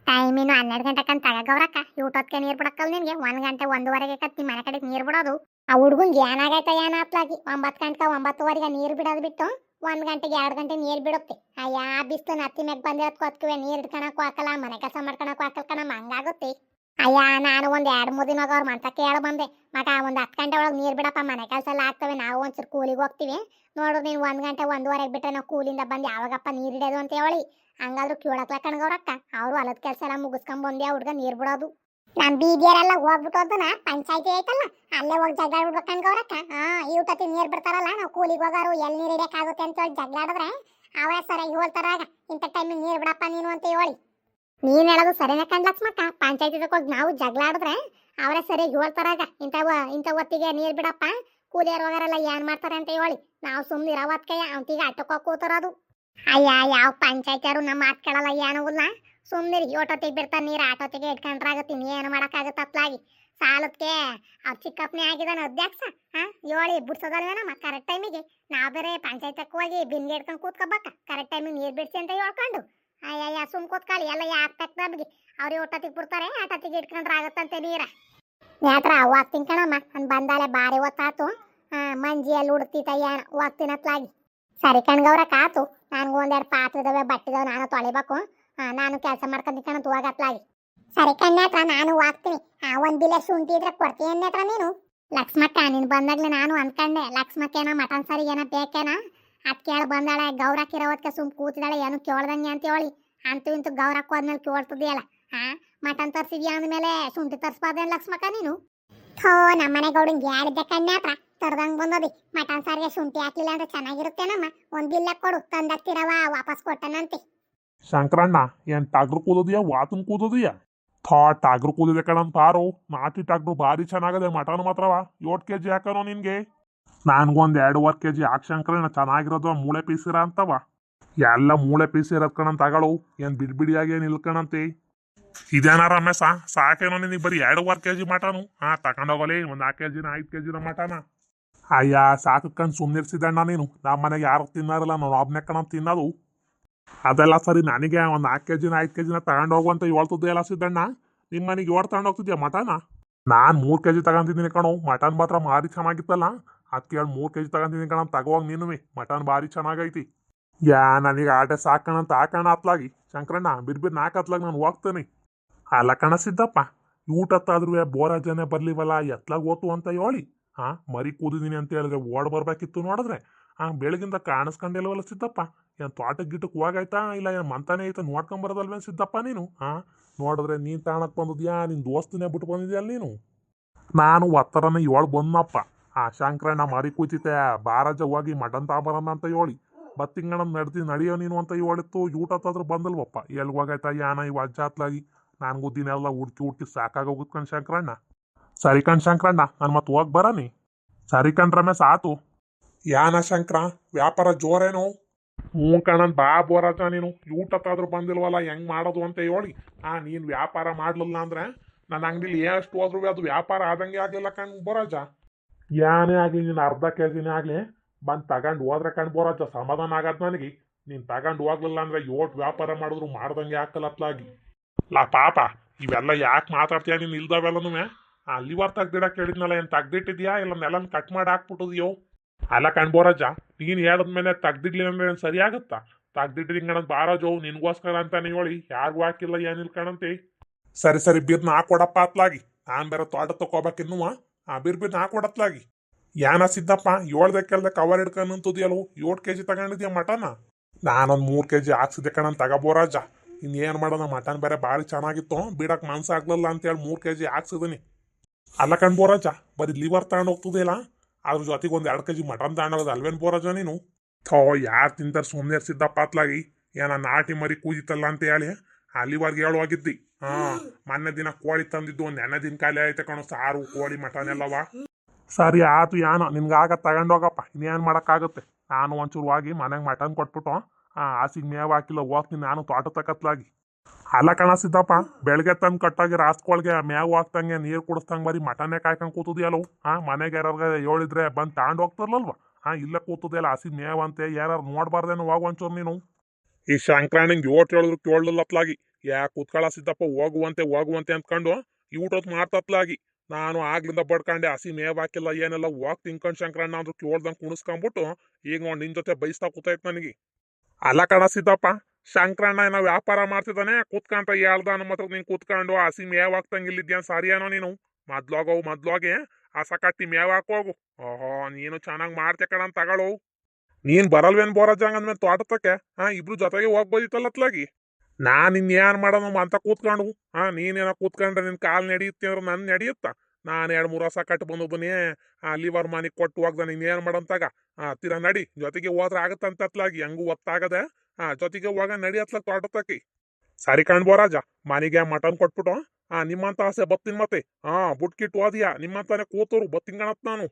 ಟೈಮ್ ಇನ್ನು 12 ಗಂಟೆಕಂತ ತಗವ್ರಕ್ಕ ಊಟಕ್ಕೆ ನೀರ್ ಬಿಡಕ್ಕಲ್ ನಿನ್ಗೆ 1 ಗಂಟೆ 1:30 ಕತ್ತಿ ಮನೆ ಕಡೆಗೆ ನೀರ್ ಬಿಡೋದು ಆ ಹುಡ್ಗಂಗ್ ಏನಾಗೈತ ಏನ ಅತ್ಲಾಗಿ 9 ಗಂಟೆ 9:30 ನೀರ್ ಬಿಡೋದು ಬಿಟ್ಟು 1 ಗಂಟೆಗೆ 2 ಗಂಟೆ ನೀರ್ ಬಿಡುತ್ತೆ ಅಯ್ಯ ಬಿಸ್ಲು ನತ್ತಿ ಮ್ಯಾಗ ಬಂದಿರೋದ್ ಕೊತ್ಕುವೆ ನೀರ್ ಇಟ್ಕೊಳಕ್ ಹಾಕಲ್ಲ ಮನೆ ಕೆಲಸ ಮಾಡ್ಕೊಳಕ್ ಹಾಕಲ್ ಕಣಮ್ಮ ಹಂಗಾಗುತ್ತೆ ಅಯ್ಯ ನಾನು ಒಂದ್ 2-3 ದಿನ ಅವ್ರ ಮಂತಕ್ಕೆ ಹೇಳ ಬಂದೆ ಮಗ ಒಂದ್ 10 ಗಂಟೆ ಒಳಗೆ ನೀರ್ ಬಿಡಪ್ಪ ಮನೆ ಕೆಲಸ ಎಲ್ಲ ಆಗ್ತವೆ ನಾವು ಒಂಚೂರು ಕೂಲಿಗೆ ಹೋಗ್ತೀವಿ ನೋಡು ನೀನ್ 1 ಗಂಟೆ 1:30 ಬಿಟ್ರೆ ನಾವು ಕೂಲಿಂದ ಬಂದು ಯಾವಾಗಪ್ಪ ನೀರ್ ಇಡೋದು ಅಂತ ಹೇಳಿ ಹಂಗಾದ್ರೂ ಕೇಳಕ್ಲ ಕಣ್ಗವ್ರಕ್ಕ ಅವ್ರು ಹೊಲದ ಕೆಲಸ ಎಲ್ಲ ಮುಗಿಸ್ಕೊಂಡ್ ಬಂದೆ ಹುಡ್ಗ ನೀರ್ ಬಿಡೋದು ನಮ್ ಬೀದಿಯರೆಲ್ಲ ಹೋಗ್ಬಿಟ್ಟು ಅದನ್ನ ಪಂಚಾಯತಿ ಐತಲ್ಲ ಅಲ್ಲೇ ಹೋಗಿ ಜಗಳ ಕಣ್ಗವ್ರಕ್ಕ ಊಟತಿ ನೀರ್ ಬಿಡ್ತಾರಲ್ಲ ನಾವು ಕೂಲಿಗೆ ಹೋಗಾರು ಎಲ್ಲಿ ನೀರ್ ಇಡಕ್ಕಾಗುತ್ತೆ ಅಂತ ಹೇಳಿ ಜಗಳಾಡಿದ್ರೆ ಅವೇ ಸರಿಯಾಗಿ ಹೇಳ್ತಾರಾಗ ಇಂಥ ಟೈಮಿಗೆ ನೀರ್ ಬಿಡಪ್ಪ ನೀನು ಅಂತ ಹೇಳಿ ನೀನ್ ಹೇಳೋದು ಸರಿನೇ ಕಣ್ ಲಕ್ಷ್ಮಕ್ಕ ಪಂಚಾಯತಿ ಹೋಗಿ ನಾವು ಜಗಳ ಆಡಿದ್ರೆ ಅವರೇ ಸರಿಯಾಗಿ ಹೇಳ್ತಾರಾಗ ಇಂಥ ಹೊತ್ತಿಗೆ ನೀರ್ ಬಿಡಪ್ಪ ಕೂಲಿಯರ್ ಹೋಗಾರಲ್ಲ ಏನ್ ಮಾಡ್ತಾರೆ ಅಂತ ಹೇಳಿ ನಾವು ಸುಮ್ಮನೆ ಇರೋವತ್ಕೆ ಅವತ್ತಿಗೆ ಆಟಕ್ಕೆ ಹೋಗಿ ಕೂತಾರದು ಅಯ್ಯ ಯಾವ ಪಂಚಾಯತಿಯವರು ನಮ್ಮ ಮಾತು ಕೇಳಲ್ಲ ಏನೂ ಇಲ್ಲ ಸುಮ್ಮನೆ ಓಟೋತಿಗೆ ಬಿಡ್ತಾರೆ ನೀರು ಆಟೋತಿಗೆ ಇಟ್ಕೊಂಡ್ರಾಗತ್ತಿ ಏನು ಮಾಡೋಕ್ಕಾಗತ್ತೆ ಅತ್ಲಾಗಿ ಸಾಲದಕ್ಕೆ ಅವ್ರು ಚಿಕ್ಕಪ್ಪನೇ ಆಗಿದ್ದಾನೆ ಅಧ್ಯಕ್ಷ ಹೇಳಿ ಬಿಡ್ಸೋದಲ್ವೇನಮ್ಮ ಕರೆಕ್ಟ್ ಟೈಮಿಗೆ ನಾವು ಬೇರೆ ಪಂಚಾಯತಕ್ಕೆ ಹೋಗಿ ಬಿನ್ಗೆ ಇಟ್ಕೊಂಡು ಕೂತ್ಕೋಬೇಕ ಕರೆಕ್ಟ್ ಟೈಮಿಗೆ ನೀರು ಬಿಡಿಸಿ ಅಂತ ಹೇಳ್ಕೊಂಡು ಅಯ್ಯಯ್ಯ ಸುಮ್ ಕೂತ್ಕೊಳ್ಳಿ ಎಲ್ಲ ಯಾಕೆ ತಕ್ಕದಬ್ಗೆ ಅವ್ರಿಗೆ ಓಟೋತಿಗೆ ಬಿಡ್ತಾರೆ ಆಟೋತಿಗೆ ಇಟ್ಕೊಂಡ್ರಾಗತ್ತಂತೆ ನೀರ ನೇತ್ರ ಹೋಗ್ತೀನಿ ಕಣಮ್ಮ ನಾನು ಬಂದಾಲೆ ಬಾರಿ ಹೊತ್ತಾತು ಮಂಜಿಯಲ್ಲಿ ಉಡ್ತಿತ್ತ ಏನು ಹೋಗ್ತೀನಿ ಅತ್ಲಾಗಿ ಸರಿ ಕಣ್ಗವ್ರಕ್ಕ ಆತು ನನ್ಗೂ ಒಂದೆರಡು ಪಾತ್ರೆದವೆ ಬಟ್ಟಿದವೆ ನಾನು ತೊಳಿಬೇಕು ನಾನು ಕೆಲಸ ಮಾಡ್ಕೊಂಡಿ ಕಣ ಹೋಗತ್ಲಾಗಿ ಸರಿ ಕಣ್ಣ ನಾನು ಹೋಗ್ತೀನಿ ಒಂದ್ ಬಿಲೆ ಶುಂಠಿ ಇದ್ರೆ ಕೊಡ್ತೀನಿ ಹತ್ರ ನೀನು ಲಕ್ಷ್ಮಕ್ಕ ನೀನು ಬಂದಾಗ್ಲೇ ನಾನು ಅನ್ಕಂಡೆ ಲಕ್ಷ್ಮಕ್ಕೇನ ಮಟನ್ ಸಾರಿ ಏನೋ ಬೇಕೇನ ಅದ್ ಕೇಳಿ ಬಂದಾಳೆ ಗೌರಕ್ಕಿರೋದಕ್ಕೆ ಸುಮ್ ಕೂತಿದ್ದಾಳೆ ಏನು ಕೇಳ್ದಂಗೆ ಅಂತ ಹೇಳಿ ಅಂತೂ ಇಂತೂ ಗೌರಕ್ಕ ಹೋದ್ಮೇಲೆ ಕೇಳ್ತಿದ್ಯಲ್ಲ ಮಟನ್ ತರ್ಸಿದ್ಯಾ ಅಂದ್ಮೇಲೆ ಶುಂಠಿ ತರ್ಸ್ಬಾರ್ದೇನು ಲಕ್ಷ್ಮಕ್ಕ ನೀನು ಥೋ ನಮ್ಮನೆ ಗೌಡಂಗೆ ಹೇಳಿದ್ದೆ ಕಣ್ಣೆ ಹತ್ರ ತರ್ದಂಗ್ ಬಂದದಿ ಮಟನ್ ಸಾರಿಗೆ ಶುಂಠಿ ಹಾಕ್ಲಿಲ್ಲ ಅಂದ್ರೆ ಚೆನ್ನಾಗಿರುತ್ತೇನಮ್ಮ ಒಂದ್ ಬಿಲ್ಲ ಕೊಡು ತಂದಾಕ್ತಿರವ ವಾಪಸ್ ಕೊಟ್ಟನಂತೆ ಶಂಕರಣ್ಣ ಏನ್ ಟಾಗ್ರು ಕೂದೋದಿಯಾ ವಾತನ್ ಕೂದೋದಿಯಾ ಟಾಗ್ರು ಕೂದಿದೆ ಕಣಂತ ಪಾರು ನಾಟಿ ಟಾಗ್ರು ಭಾರಿ ಚೆನ್ನಾಗದೆ ಮಟನ್ ಮಾತ್ರವ 7 kg ಹಾಕನೋ ನಿನ್ಗೆ ನನ್ಗೊಂದ್ 2.5 kg ಹಾಕ್ ಶಂಕರಣ್ಣ ಚೆನ್ನಾಗಿರೋದು ಮೂಳೆ ಪೀಸ್ ಇರ ಅಂತವ ಎಲ್ಲ ಮೂಳೆ ಪೀಸ್ ಇರೋದ್ ಕಣಂತ ತಗಳು ಏನ್ ಬಿಡಿಯಾಗಿ ಏನ್ ಇಲ್ಕಣಂತೆ ಇದೇನ ರಮೇಶ ಸಾಕೇನೋ ನಿನಗೆ ಬರೀ 2.5 kg ಮಟನು ತಗೊಂಡೋಗಲಿ ಒಂದ್ 4 kg 5 kg ಮಟನ ಅಯ್ಯ ಸಾಕಕ್ಕಂಡು ಸುಮ್ಮನಿರ್ಸಿದಣ್ಣ ನೀನು ನಮ್ಮ ಮನೆಗೆ ಯಾರು ತಿನ್ನಾರಲ್ಲ ನಾನು ಒಬ್ನೇ ಕಣ ತಿನ್ನೋದು ಅದೆಲ್ಲ ಸರಿ ನನಗೆ ಒಂದು 4 kg 5 kg ತಗೊಂಡೋಗುವಂತ ಹೇಳ್ತಿದ್ದೆ ಎಲ್ಲ ಸಿದ್ದಣ್ಣ ನಿಮ್ಮ ಮನೆಗೆ 7 ತಗೊಂಡೋಗ್ತಿದ್ಯಾ ಮಟನ ನಾನು 3 kg ತಗೊಂತಿದ್ದೀನಿ ಕಣೋ ಮಟನ್ ಮಾತ್ರ ಭಾರಿ ಚೆನ್ನಾಗಿತ್ತಲ್ಲ ಅದಕ್ಕೆ 3 kg ತಗೊಂತಿದ್ದೀನಿ ಕಣ ತಗೋವಾಗ ನೀನು ಮಟನ್ ಭಾರಿ ಚೆನ್ನಾಗೈತಿ ನನಗೆ ಆಟೆ ಸಾಕಣಂತ ಹಾಕೋಣ ಹತ್ಲಾಗಿ ಶಂಕರಣ್ಣ ಬಿರ್ಬಿರ್ 4 ಹತ್ಲಾಗಿ ನಾನು ಹೋಗ್ತೇನೆ ಅಲ್ಲ ಕಣ ಸಿದ್ದಪ್ಪ, ಊಟತ್ತಾದ್ರೂ ಬೋರಾಜನೆ ಬರ್ಲಿವಲ್ಲ ಎತ್ಲಾಗ ಓತು ಅಂತ ಹೇಳಿ ಮರಿ ಕೂದಿದೀನಿ ಅಂತ ಹೇಳಿದ್ರೆ ಓಡ್ ಬರ್ಬೇಕಿತ್ತು ನೋಡಿದ್ರೆ ಬೆಳಗಿಂದ ಕಾಣಿಸ್ಕೊಂಡಿಲ್ವಲ್ಲ ಸಿದ್ದಪ್ಪ. ಏನ್ ತೋಟಕ್ಕೆ ಗಿಟ್ಟಕ್ಕೆ ಹೋಗಾಯ್ತಾ ಇಲ್ಲ ಏನ್ ಮಂತಾನೆ ಐತ ನೋಡ್ಕೊಂಬರೋದಲ್ವೇನ್ ಸಿದ್ದಪ್ಪ ನೀನು ನೋಡಿದ್ರೆ ನೀನ್ ತಾಣಕ್ ಬಂದಿದ್ಯಾ, ನಿನ್ ದೋಸ್ತನೇ ಬಿಟ್ಟು ಬಂದಿದ್ಯಲ್ಲ ನೀನು. ನಾನು ಒತ್ತರನ ಏಳು ಬಂದಪ್ಪ, ಶಂಕರಣ್ಣ ಮರಿ ಕೂತಿತೆ ಬಾರಾಜ ಹೋಗಿ ಮಟನ್ ತಾಂಬರನ್ನ ಅಂತ ಹೇಳಿ ಬತ್ತಿಂಗಣ ನಡಿಯೋ ನೀನು ಅಂತ ಹೇಳಿತ್ತು. ಊಟತ್ತಾದ್ರೂ ಬಂದಲ್ವಪ್ಪ, ಎಲ್ಲಿ ಹೋಗಾಯ್ತಾ ಯಾನ ಇವ್ ಅಜ್ಜ ಹತ್ಲಾಗಿ ನನ್ಗೂ ದಿನೆಲ್ಲ ಹುಡ್ಕಿ ಹುಡ್ಕಿ ಸಾಕಾಗೋಗುತ್ತೆ ಕಣ್ ಶಂಕರಣ್ಣ. ಸರಿ ಕಣ್ ಶಂಕರಣ್ಣ, ನಾನು ಮತ್ತೆ ಹೋಗಿ ಬರನಿ. ಸರಿ ಕಣ್ ರಮೇಶ್ ಆತು. ಯಾನ ಶಂಕರ ವ್ಯಾಪಾರ ಜೋರೇನು? ಹ್ಞೂ ಕಣನ್ ಬಾ ಬೋರಾಜ, ನೀನು ಊಟತ್ತಾದ್ರೂ ಬಂದಿಲ್ವಲ್ಲ ಹೆಂಗ್ ಮಾಡೋದು ಅಂತ ಹೇಳಿ ನೀನ್ ವ್ಯಾಪಾರ ಮಾಡ್ಲಿಲ್ಲ ಅಂದ್ರೆ ನನ್ನ ಅಂಗಡಿಲಿ ಎಷ್ಟು ಹೋದ್ರು ಅದು ವ್ಯಾಪಾರ ಆದಂಗೆ ಆಗ್ಲಿಲ್ಲ ಕಣ್ ಬೋರಾಜ. ಯಾನೇ ಆಗ್ಲಿ ನೀನು ಅರ್ಧ ಕೆಜಿನೇ ಆಗ್ಲಿ ಬಂದು ತಗೊಂಡು ಹೋದ್ರೆ ಕಣ್ ಬೋರಾಜ ಸಮಾಧಾನ ಆಗದ್ ನನಗೆ. ನೀನ್ ತಗೊಂಡು ಹೋಗ್ಲಿಲ್ಲ ಅಂದ್ರೆ ಯೋಟ್ ವ್ಯಾಪಾರ ಮಾಡಿದ್ರು ಮಾಡ್ದಂಗೆ ಹಾಕಲತ್ಲಾಗಿ. ಲಾ ಪಾಪ ಇವೆಲ್ಲ ಯಾಕೆ ಮಾತಾಡ್ತೀಯ ನೀನು ಇಲ್ದವೆಲ್ಲನೂ. ಲಿವರ್ ತೆಗ್ದಿಡಕ್ಕೆ ಹೇಳಿದ್ನಲ್ಲ, ಏನು ತೆಗ್ದಿಟ್ಟಿದ್ಯಾ ಇಲ್ಲ ನೆಲನ್ ಕಟ್ ಮಾಡಿ ಹಾಕ್ಬಿಟ್ಟಿದ್ಯೋ? ಅಲ್ಲ ಕಣ್ಬೋರಜ್ಜ, ನೀನು ಹೇಳಿದ್ಮೇಲೆ ತೆಗ್ದಿಡ್ಲಿ ಅಂದ್ರೆ ಏನು ಸರಿ ಆಗುತ್ತಾ? ತೆಗ್ದಿಟ್ಟಿದ್ ಕಣಂತ ಬಾರಾಜೋ ನಿನ್ಗೋಸ್ಕರ ಅಂತಾನೆ ಹೇಳಿ ಯಾರಿಗೂ ಹಾಕಿಲ್ಲ ಏನಿಲ್ಲ ಕಣಂತೆ. ಸರಿ ಸರಿ ಬಿರ್ನ ಹಾಕೊಡಪ್ಪ ಅತ್ಲಾಗಿ, ನಾನು ಬೇರೆ ತೋಟ ತಗೋಬೇಕಿನ್ನು ಬಿರ್ನ ಹಾಕೊಡತ್ಲಾಗಿ. ಯಾನ ಸಿದ್ದಪ್ಪ ಹೇಳ್ದೆ ಕೇಳ್ದೆ ಕವರ್ ಹಿಡ್ಕೊಂಡು ನಿಂತದಿಯಲ್ಲೋ 7 kg ತಗೊಂಡಿದ್ಯಾ ಮಟನ? ನಾನೊಂದು 3 kg ಹಾಕ್ಸಿದ್ದೆ ಕಣಂತ ತಗೋಬೋರಾಜ. ಇನ್ನೇನು ಮಾಡೋಣ, ಮಟನ್ ಬೇರೆ ಭಾಳ ಚೆನ್ನಾಗಿತ್ತು, ಬಿಡಕ್ಕೆ ಮನ್ಸಾಗ್ಲಿಲ್ಲ ಅಂತೇಳಿ 3 kg ಹಾಕ್ಸಿದೀನಿ. ಅಲ್ಲ ಕಣ್ ಬೋರಾಜ, ಬರೀ ಲಿವರ್ ತಗೊಂಡು ಹೋಗ್ತದಿಲ್ಲ, ಅದ್ರ ಜೊತೆಗೆ ಒಂದು 2 kg ಮಟನ್ ತಗೊಂಡೋಗೋದು ಅಲ್ವೇನು ಬೋರಾಜ ನೀನು? ಥೋ ಯಾರು ತಿಂತಾರೆ ಸುಮ್ಮನೆ ಸಿದ್ದಪ್ಪ ಅತ್ಲಾಗಿ. ಏನ ನಾಟಿ ಮರಿ ಕೂಜಿತಲ್ಲ ಅಂತ ಹೇಳಿ ಅಲ್ಲಿವರೆಗೆ ಹೇಳುವಾಗಿದ್ದಿ. ಮೊನ್ನೆ ದಿನ ಕೋಳಿ ತಂದಿದ್ದು ನೆನ್ನೆ ದಿನ ಖಾಲಿ ಆಯ್ತು ಕಣೋ, ಸಾರು ಕೋಳಿ ಮಟನ್ ಎಲ್ಲವ. ಸರಿ ಆತು ಯಾನೋ ನಿನ್ಗಾಗ ತಗೊಂಡೋಗಪ್ಪ, ಇನ್ನೇನು ಮಾಡೋಕ್ಕಾಗುತ್ತೆ. ನಾನು ಒಂಚೂರು ಹೋಗಿ ಮನೆಗೆ ಮಟನ್ ಕೊಟ್ಬಿಟ್ಟು ಹಸಿಗೆ ಮೇವು ಹಾಕಿಲ್ಲ ಹೋಗ್ತೀನಿ ನಾನು ತೋಟ ತಕ್ಕತ್ಲಾಗಿ. ಅಲ್ಲ ಕಣ ಸಿದ್ದಪ್ಪ, ಬೆಳಗ್ಗೆ ತಂದು ಕಟ್ಟಾಗಿ ರಾಸ್ಕೊಳ್ಗೆ ಮೇವು ಹಾಕ್ತಂಗೆ ನೀರು ಕುಡಿಸ್ತಂಗೆ ಬರೀ ಮಟನ್ನೇ ಕಾಯ್ಕೊಂಡು ಕೂತದಿಯಲ್ಲವು. ಮನೆಗೆ ಯಾರು ಹೇಳಿದ್ರೆ ಬಂದು ತಗೊಂಡು ಹೋಗ್ತಾರಲ್ವ. ಇಲ್ಲೇ ಕೂತದಿಲ್ಲ ಹಸಿ ಮೇವು ಅಂತೆ, ಯಾರು ನೋಡ್ಬಾರ್ದೇನು ಹೋಗು ಒಂಚೂರು ನೀನು. ಈ ಶಂಕರಾಣಿಂಗ್ ಓಟ್ ಹೇಳಿದ್ರು ಕೇಳಲತ್ಲಾಗಿ, ಯಾಕೆ ಕೂತ್ಕೊಳ್ಳ ಸಿದ್ದಪ್ಪ ಹೋಗುವಂತೆ ಅಂದ್ಕೊಂಡು ಊಟದ್ ಮಾಡ್ತತ್ಲಾಗಿ. ನಾನು ಆಗ್ಲಿಂದ ಬಡ್ಕೊಂಡೆ ಹಸಿ ಮೇವ್ ಹಾಕಿಲ್ಲ ಏನೆಲ್ಲ ಹೋಗಿ ತಿನ್ಕೊಂಡು ಶಂಕರಣ್ಣ ಅಂದ್ರು ಕೇಳ್ದಂಗೆ ಕುಣಿಸ್ಕೊಂಡ್ಬಿಟ್ಟು ಈಗ ನೋಡಿ ನಿನ್ ಜೊತೆ ಬೈಸ್ತಾ ಕೂತೈತೆ ನನಗೆ. ಅಲ್ಲ ಕಣ ಸಿದ್ದಪ್ಪ, ಶಂಕರಣ್ಣ ಏನೋ ವ್ಯಾಪಾರ ಮಾಡ್ತಿದ್ದಾನೆ ಕೂತ್ಕೊಂತ ಹೇಳ್ದ ನಮ್ಮ ಹತ್ರ ನೀನು ಕೂತ್ಕೊಂಡು ಹಸಿ ಮೇವ್ ಹಾಕ್ತಂಗಿಲ್ಲಿದ್ಯಾ ಸರಿಯಾನೋ ನೀನು? ಮೊದ್ಲೋಗೆ ಹಸ ಕಟ್ಟಿ ಮೇವ್ ಹಾಕೋಗು. ಓಹೋ ನೀನು ಚೆನ್ನಾಗಿ ಮಾಡ್ತೆ ಕಣ ತಗೊಳ್ಳೋ. ನೀನ್ ಬರಲ್ವೇನ್ ಬೋರಜ್ಜಂಗ ಅಂದ್ಮೇಲೆ ತೋಟಕ್ಕೆ ಇಬ್ರು ಜೊತೆಗೆ ಹೋಗ್ಬೋದಿತ್ತಲ್ಲತ್ಲಾಗಿ. ನಾನ್ ಇನ್ನೇನ್ ಮಾಡೋಣ ಅಂತ ಕೂತ್ಕೊಂಡು ನೀನೇನೋ ಕೂತ್ಕೊಂಡ್ರೆ ನಿನ್ ಕಾಲ್ ನಡೆಯುತ್ತೆ ಅಂದ್ರೆ ನನ್ ನಡೆಯುತ್ತ? ನಾನು 2-3 ಹಸ ಕಟ್ಟು ಬಂದೊಬ್ಬನೇ ಲಿವರ್ ಮನೆಗೆ ಕೊಟ್ಟು ಹೋಗ್ದಾನೆ, ಇನ್ನೇನ್ ಮಾಡಂತಾಗ ತೀರಾ ನಡಿ ಜೊತೆಗೆ ಹೋದ್ರೆ ಆಗತ್ತಂತತ್ಲಾಗಿ. ಹಂಗೂ ಒತ್ತಾಗದೆ ಜೊತೆಗೆ ಹೋಗ ನಡಿಯತ್ಲಾಗ ತೋಟಕ್ಕೆ. ಸರಿ ಕಣ್ಬೋರಾಜ, ಮನೆಗೆ ಮಟನ್ ಕೊಟ್ಬಿಟ್ಟು ನಿಮ್ಮಂತ ಆಸೆ ಬತ್ತೀನಿ ಮತ್ತೆ ಬುಟ್ಕಿಟ್ಟು ಹೋದಿಯಾ ನಿಮ್ಮಂತಾನೆ ಕೂತರು ಬತ್ತಿನ ಕಣತ್ ನಾನು.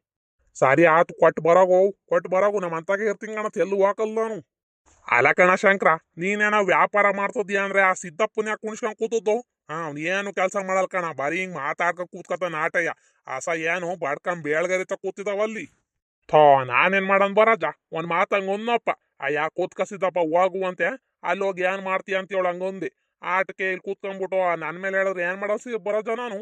ಸರಿ ಆತು ಕೊಟ್ಟು ಬರೋಗು ನಮ್ಮಂತಾಗೆ ಇರ್ತೀನಿ ಕಣತ್, ಎಲ್ಲೂ ಹೋಗಲ್ಲ ನಾನು. ಅಲ್ಲ ಕಣ ಶಂಕರ, ನೀನೇನೋ ವ್ಯಾಪಾರ ಮಾಡ್ತಿದ್ಯಾ ಅಂದ್ರೆ ಆ ಸಿದ್ದಪ್ಪನ ಯಾಕೆ ಕುಣಿಸ್ಕೊಂಡ್ ಕೂತದ್ದು? ಅವ್ನು ಏನು ಕೆಲಸ ಮಾಡಲ್ ಕಣ, ಬರೀ ಹಿಂಗ್ ಮಾತಾಡ್ಕೊಂಡ್ ಕೂತ್ಕೊತಾನ ಆಟಯ್ಯ. ಹಸ ಏನು ಬಡ್ಕೊಂಡ್ ಬೇಳ್ಗರಿತ ಕೂತಿದಾವಲ್ಲಿ. ಥೋ ನಾನೇನ್ ಮಾಡನ್ ಬರಾಜ, ಒಂದ್ ಮಾತಂಗ್ ಒಂದಪ್ಪ ಯಾಕೆ ಕೂತ್ಕಸಿದ್ದಪ್ಪ ಹೋಗುವಂತೆ, ಅಲ್ಲಿ ಹೋಗಿ ಏನ್ ಮಾಡ್ತೀಯ ಅಂತ ಹೇಳಿ ಹಂಗೊಂದಿ ಆಟಕ್ಕೆ ಇಲ್ಲಿ ಕೂತ್ಕೊಂಡ್ಬಿಟ್ಟು ನನ್ ಮೇಲೆ ಹೇಳಿದ್ರೆ ಏನ್ ಮಾಡಸಿ ಬರೋಜ ನಾನು.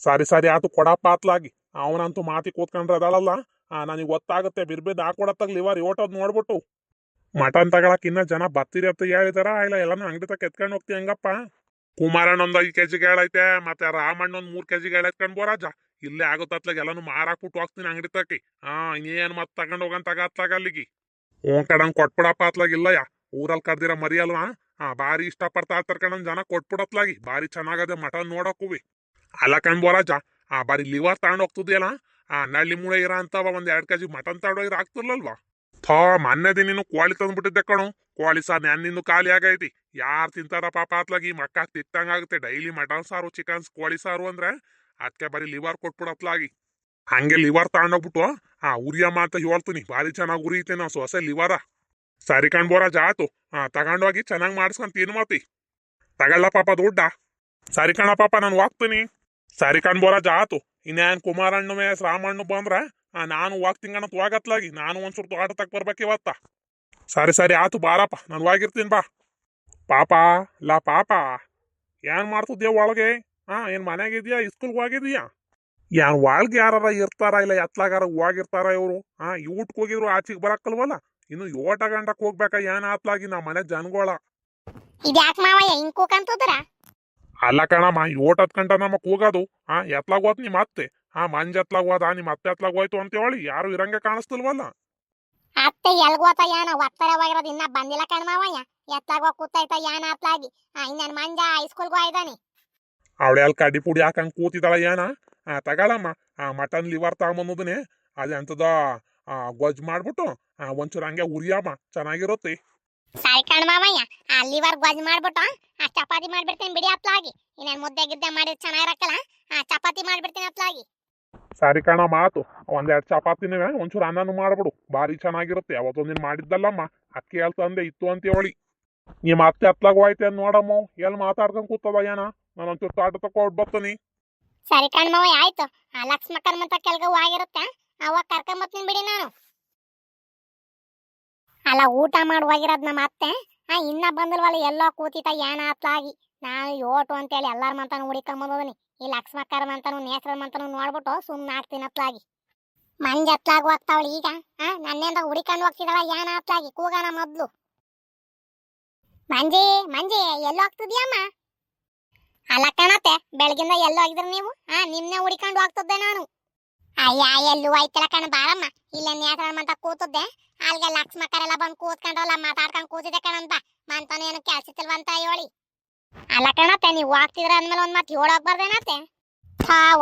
ಸರಿ ಆತು ಕೊಡಪ್ಪ ಅತ್ಲಾಗಿ. ಅವನಂತೂ ಮಾತಿ ಕೂತ್ಕೊಂಡ್ರೆ ಅದಳಲ್ಲ ನನಗೆ ಗೊತ್ತಾಗುತ್ತೆ. ಬಿರ್ಬಿದ್ ಹಾಕೊಡತ್ತಾಗ ಲಿವರ್ ಓಟೋದ್ ನೋಡ್ಬಿಟ್ಟು ಮಟನ್ ತಗೊಳಕ್ ಇನ್ನ ಜನ ಬರ್ತೀರಿ ಅಂತ ಹೇಳಿದಾರ ಇಲ್ಲ ಎಲ್ಲಾನು ಅಂಗಡಿ ತಕ್ಕ ಎತ್ಕೊಂಡು ಹೋಗ್ತಿ ಹಂಗಪ್ಪ. ಕುಮಾರಣ್ಣ ಒಂದ್ 5 kg ಹೇಳೈತೆ, ಮತ್ತೆ ರಾಮಣ್ಣ ಒಂದ್ 3 kg ಹೇಳೈತ್ಕೊಂಡ್ ಬೋರಾಜ. ಇಲ್ಲೇ ಆಗುತ್ತತ್ಲಾಗ ಎಲ್ಲಾನು ಮಾರಾಕ್ಬಿಟ್ಟು ಹೋಗ್ತೀನಿ ಅಂಗಡಿ ತಕ್ಕಿ. ಇನ್ನೇನ್ ಮತ್ ತಗೊಂಡ್ ಹೋಗಂತ ಅತ್ಲಾಗ ಅಲ್ಲಿಗೆ ಕಡಂಗ್ ಕೊಟ್ಬಿಡಪ್ಪ ಅತ್ಲಾಗ. ಇಲ್ಲಯ್ಯ ಊರಲ್ಲಿ ಕರ್ದಿರ ಮರಿ ಅಲ್ವಾ, ಭಾರಿ ಇಷ್ಟಪಡ್ತಾ ಇರ್ತಾರ ಕಣನ್ ಜನ, ಕೊಟ್ಬಿಡತ್ಲಾಗಿ. ಭಾರಿ ಚೆನ್ನಾಗದೆ ಮಟನ್ ನೋಡಕ್ಕೂವಿ. ಅಲ್ಲ ಕಣ್ ಬೋರಾಜ, ಬಾರಿ ಲಿವರ್ ತಗೊಂಡ್ ಹೋಗ್ತಿದ್ಯಲ್ಲ ನಳ್ಳಿ ಮೂಳೆ ಇರ ಅಂತವ ಒಂದ್ 2 kg ಮಟನ್ ತಗೊಂಡೋಗಿರ ಆಗ್ತಿರ್ಲಲ್ವಾ? ಥೋ ಮೊನ್ನೆ ದಿನ ಕೋಳಿ ತಂದ್ಬಿಟ್ಟಿದ್ದೆ ಕಣು, ಕೋಳಿ ಸಾರ್ ನೆನ್ನಿಂದು ಖಾಲಿ ಆಗೈತಿ. ಯಾರು ತಿಂತಾರ ಪಾಪ ಅತ್ಲಾಗಿ, ಮಕ್ಕ ತಿಕ್ಕಂಗಾಗುತ್ತೆ ಡೈಲಿ ಮಟನ್ ಸಾರು ಚಿಕನ್ ಕೋಳಿ ಸಾರು ಅಂದ್ರೆ. ಅದಕ್ಕೆ ಬರೀ ಲಿವರ್ ಕೊಟ್ಬಿಡತ್ಲಾಗಿ. ಹಂಗೆ ಲಿವರ್ ತಗೊಂಡೋಗ್ಬಿಟ್ಟು ಉರಿಯಮ್ಮ ಅಂತ ಹೇಳ್ತೀನಿ, ಭಾರಿ ಚೆನ್ನಾಗಿ ಉರಿಯುತ್ತೆ ನಾವು ಸೊಸೆ ಲಿವರ. ಸರಿ ಕಣ್ಬೋರಾಜ ಆತು, ತಗೊಂಡೋಗಿ ಚೆನ್ನಾಗಿ ಮಾಡಿಸ್ಕೊಂಡ್ ತಿನ್ಮತಿ. ತಗೊಳ್ಳ ಪಾಪ ದುಡ್ಡ. ಸರಿ ಕಣ ಪಾಪ ನಾನು ಹೋಗ್ತೀನಿ. ಸರಿ ಕಣ್ಬೋರಾಜ ಆತು. ಇನ್ನೇನ್ ಕುಮಾರಣ್ಣ ರಾಮಣ್ಣ ಬಂದ್ರ ನಾನು ಹೋಗ್ತೀನಿ ಕಣತ್ ಹೋಗತ್ಲಾಗಿ. ನಾನು ಒಂದ್ಸೂರು ತೋಟ ತಕ್ ಬರ್ಬೇಕು ಇವತ್ತ. ಸರಿ ಆತು ಬಾರಪ್ಪ, ನಾನು ಹೋಗಿರ್ತೀನಿ ಬಾ. ಪಾಪ ಏನ್ ಮಾಡ್ತಿದ್ಯಾ ಒಳಗೆ? ಏನ್ ಮನೆಗಿದ್ಯಾ ಸ್ಕೂಲ್ಗೆ ಹೋಗಿದ್ಯಾ? ಏನ್ ಒಳಗೆ ಯಾರ ಇರ್ತಾರ ಇಲ್ಲ ಎತ್ಲಾಗಾರ ಹೋಗಿರ್ತಾರ ಇವ್ರು? ಊಟಕ್ಕೆ ಹೋಗಿದ್ರು ಆಚೆಗೆ ಬರಕ್ಕಲ್ವಲ್ಲ, ಇನ್ನು 8 ಗಂಟಕ್ ಹೋಗ್ಬೇಕ ಏನ್ ಆತ್ಲಾಗಿ ನಾ ಮನೆ ಜನಗೋಳ. ಇದ್ಯಾಕ್ ಮಾವಯ್ಯ ಹಿಂಗ್ ಕೂಕಂತದ್ರ? ಅಲ್ಲ ಕಣಮ್ಮ ಓಟದ್ ಗಂಟ ನಮ್ಮ ಕೂಗೋದು ಎತ್ಲಾಗ ಹೋತ್ ನೀ ಮತ್ತೆ ಮಂಜ್ ಎತ್ಲಾಗ ಹೋದ ನಿಮ್ಮ ಮತ್ತೆ ಎತ್ಲಾಗ ಹೋಯ್ತು ಅಂತ ಹೇಳಿ ಯಾರು ಇರಂಗೆ ಕಾಣಿಸ್ತಿಲ್ವಲ್ಲ. ಅತ್ತೆ ಎಲ್ಗೋತ ಯಾನ ಒತ್ತರವಾಗಿರೋದು ಇನ್ನ ಬಂದಿಲ್ಲ ಕಣ್ಮಾವಯ್ಯ. ಎತ್ಲಾಗ ಕೂತೈತ ಯಾನ ಅತ್ಲಾಗಿ ಇನ್ನೇನ್ ಮಂಜ ಹೈಸ್ಕೂಲ್ಗೂ ಆಯ್ದಾನಿ. ಅವಳೆ ಅಲ್ಲಿ ಕಡ್ಡಿ ಪುಡಿ ಹಾಕಂಗ್ ಕೂತಿದ್ದಾಳ ಏನ ತಗೊಳಮ್ಮ ಮಟನ್ ಲಿವರ್ ತಗೊಂಬನ್ನೋದನ್ನೇ ಅದೆಂತದ ಗೊಜ್ಜು ಮಾಡ್ಬಿಟ್ಟು ಒಂಚೂರು ಹಂಗೆ ಉರಿಯಮ್ಮ ಚೆನ್ನಾಗಿರುತ್ತೆ. ಸರಿ ಕಣ್ಮಾವಯ್ಯ ಅಲ್ಲಿವರ್ ಗೊಜ್ಜು ಮಾಡ್ಬಿಟ್ಟು ಚಪಾತಿ ಮಾಡ್ಬಿಡ್ತೀನಿ ಬಿಡಿ ಅತ್ಲಾಗಿ. ಇನ್ನೇನ್ ಮುದ್ದೆ ಗಿದ್ದೆ ಮಾಡಿದ್ ಚೆನ್ನಾಗಿರಕ್ಕಲ್ಲ ಚಪಾತಿ ಮಾಡ್ಬಿಡ್ತೀನಿ ಅತ್ಲಾಗಿ. ಸರಿ ಕಣ ಮಾತು ಒಂದೆರಡು ಚಪಾತಿನೇ ಒಂಚೂರು ಅನ್ನನೂ ಮಾಡ್ಬಿಡು ಭಾರಿ ಚೆನ್ನಾಗಿರುತ್ತೆ. ಅವತ್ತು ನೀನ್ ಮಾಡಿದ್ದಲ್ಲಮ್ಮ ಅಕ್ಕಿ ಎಲ್ ತಂದೆ ಇತ್ತು ಅಂತ ಹೇಳಿ ನೀ ಮತ್ತೆ ಎತ್ಲಾಗ ಹೋಯ್ತೆ ನೋಡಮ್ಮ ಎಲ್ಲಿ ಮಾತಾಡ್ಕೊಂಡ್ ಕೂತದ ಏನ ನಾನು ಒಂಚೂರು ತಾಟ ತಕೊಂಡ್ ಬರ್ತೀನಿ. ಸರಿ ಕಣ್ಮಾವಯ್ಯ ಆಯ್ತು. ಲಕ್ಷ್ಮಕ್ಕನ್ ಮತ್ತ ಕೆಲ್ಗ ಹೋಗಿರುತ್ತೆ ಅವಾಗ ಕರ್ಕೊಂಬತ್ತೀನಿ ಬಿಡಿ ನಾನು. ಅಲ್ಲ ಊಟ ಮಾಡುವಾಗಿರೋದ್ ನಮ್ಮ ಅತ್ತೆ ಇನ್ನ ಬಂದಲ್ವಲ್ಲ ಎಲ್ಲೋ ಕೂತಿತ ಏನ ಅತ್ಲಾಗಿ. ನಾನು ಯೋಟು ಅಂತೇಳಿ ಎಲ್ಲಾರ ಮಂತಾನು ಹುಡಿಕೊಂಬಂದೋದನಿ. ಈ ಲಕ್ಷ್ಮಕ್ಕರ ಮಂತಾನು ನೇಸ್ರ ಮಂತಾನು ನೋಡ್ಬಿಟ್ಟು ಸುಮ್ನೆ ಆಗ್ತೀನಿ ಅತ್ಲಾಗಿ. ಮಂಜ್ ಅತ್ಲಾಗ ಹೋಗ್ತಾವಳಿ ಈಗ ನನ್ನೇಂದ ಹುಡಿಕೊಂಡು ಹೋಗ್ತಿದಳ ಏನ ಅತ್ಲಾಗಿ ಕೂಗಾನ ಮೊದ್ಲು. ಮಂಜಿ ಮಂಜಿ ಎಲ್ಲೋ ಹೋಗ್ತಿದ್ಯಮ್ಮ? ಅಲ್ಲ ಕಣತ್ತೆ ಬೆಳಗಿಂದ ಎಲ್ಲೋ ಹೋಗಿದ್ರಿ ನೀವು ನಿಮ್ನೆ ಹುಡಿಕೊಂಡು ಹೋಗ್ತಿದ್ದೆ ನಾನು. ಅಯ್ಯ ಎಲ್ಲೂ ಆಯ್ತಲ್ಲ ಕಣ ಬಾರಮ್ಮ ಇಲ್ಲೇ ನೇತ್ರ ಮಂತ ಕೂತಿದ್ದೆ. ಅಲ್ಗೆ ಲಕ್ಷ್ಮಕ್ಕರೆಲ್ಲ ಬಂದು ಕೂತ್ಕೊಂಡ್ರಲ್ಲ ಮಾತಾಡ್ಕೊಂಡ್ ಕೂತಿದ್ದೆ ಕಣಂತ ಮಂತಾನು ಏನು ಕೆಲ್ಸಿತಿಲ್ವಂತ ಹೇಳಿ. ಅಲ್ಲ ಕಣತ್ತೆ ನೀವು ಹೋಗ್ತಿದ್ರ ಅಂದ್ಮೇಲೆ ಒಂದ್ ಮಾತು ಹೇಳೋಗ್ಬಾರ್ದೇನತ್ತೆ.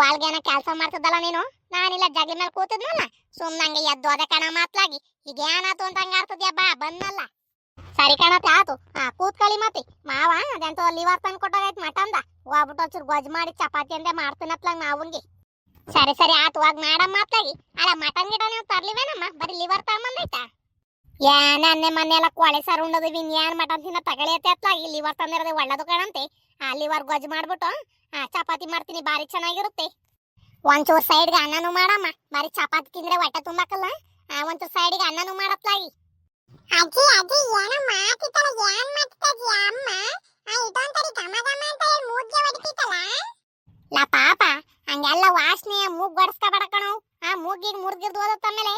ವಾಲ್ಗೇನ ಕೆಲ್ಸ ಮಾಡ್ತಿದ್ದಲ್ಲ ನೀನು ನಾನಿಲ್ಲ ಜಗ್ಲಿ ಮೇಲೆ ಕೂತಿದ್ನಲ್ಲ ಸುಮ್ನಂಗೆ ಎದ್ದೋದೆ ಕಣ ಮಾತ್ಲಾಗಿ. ಈಗ ಏನಾತು ಅಂತ ಹಂಗ ಆಡ್ತಿದ್ಯಾ ಬಾ ಬಂದಲ್ಲ. ಸರಿ ಕಣತ್ತೆ ಆತು ಕೂತ್ಕೊಳ್ಳಿ ಮತಿ ಮಾವ ಅದೆಂತ ಲಿವರ್ ತಂದು ಕೊಟ್ಟಾಗೈತ್ ಮಟಂದ ಹೋಗ್ಬಿಟ್ಟು ಒಂಚೂರು ಗೊಜ್ಜು ಮಾಡಿ ಚಪಾತಿ ಅಂದೆ ಮಾಡ್ತೀನತ್ಲಾಗ ಮಾವಂಗೆ. ಸರಿ ಸರಿ ಆತು ಹೋಗ್ ಮಾಡಮ್ಮ ಮಾತ್ಲಾಗಿ. ಅಲ್ಲ ಮಟನ್ ಗಿಟ ನೀವು ತರ್ಲಿವೇನಮ್ಮ ಬರೀ ಲಿವರ್ ತಗೊಂಬಂದೈತಾ? ಏನೇ ಮೊನ್ನೆ ಎಲ್ಲ ಕೋಳಿ ಸಾರು ಉಂಡದಿವಿ ಇನ್ಯಾನ್ ಮಟನ್ ತಿನ್ನ ತಗೊಳಿಯತ್ತೆ ಅತ್ಲಾಗಿ. ಲಿವರ್ ತಂದಿರೋದು ಒಳ್ಳೇದು ಕಣಂತೆ. ಲಿವರ್ ಗೊಜ್ಜು ಮಾಡ್ಬಿಟ್ಟು ಚಪಾತಿ ಮಾಡ್ತೀನಿ ಭಾರಿ ಚೆನ್ನಾಗಿರುತ್ತೆ. ಒಂಚೂರು ಸೈಡ್ಗೆ ಅನ್ನನೂ ಮಾಡಮ್ಮ ಬರೀ ಚಪಾತಿ ತಿಂದ್ರೆ ಹೊಟ್ಟೆ ತುಂಬಾಕಲ್ಲ. ಒಂಚೂರು ಸೈಡ್ಗೆ ಅನ್ನನೂ ಮಾಡತ್ಲಾಗಿ. ಅಜ್ಜಿ ಅಜ್ಜಿ ಏನೋ ಮಾತಿತ್ತಲ್ಲ ಏನ್ ಮಾತಿದ್ಯಾ ಅಮ್ಮ? ಇದೊಂತರಿ ಘಮ ಘಮ ಅಂತ ಹೇಳಿ ಮೂಗ್ಗೆ ಹೊಡಿತಿತ್ತಲ್ಲ. ಲಾ ಪಾಪ ಹಂಗೆಲ್ಲ ವಾಸನೆ ಮೂಗ್ ಬಡಿಸ್ಕೊಬೇಡ ಕಣೋ. ಮೂಗಿಗೆ ಮುರ್ಗಿರ್ದು ಹೋದತ್ತ ಆಮೇಲೆ.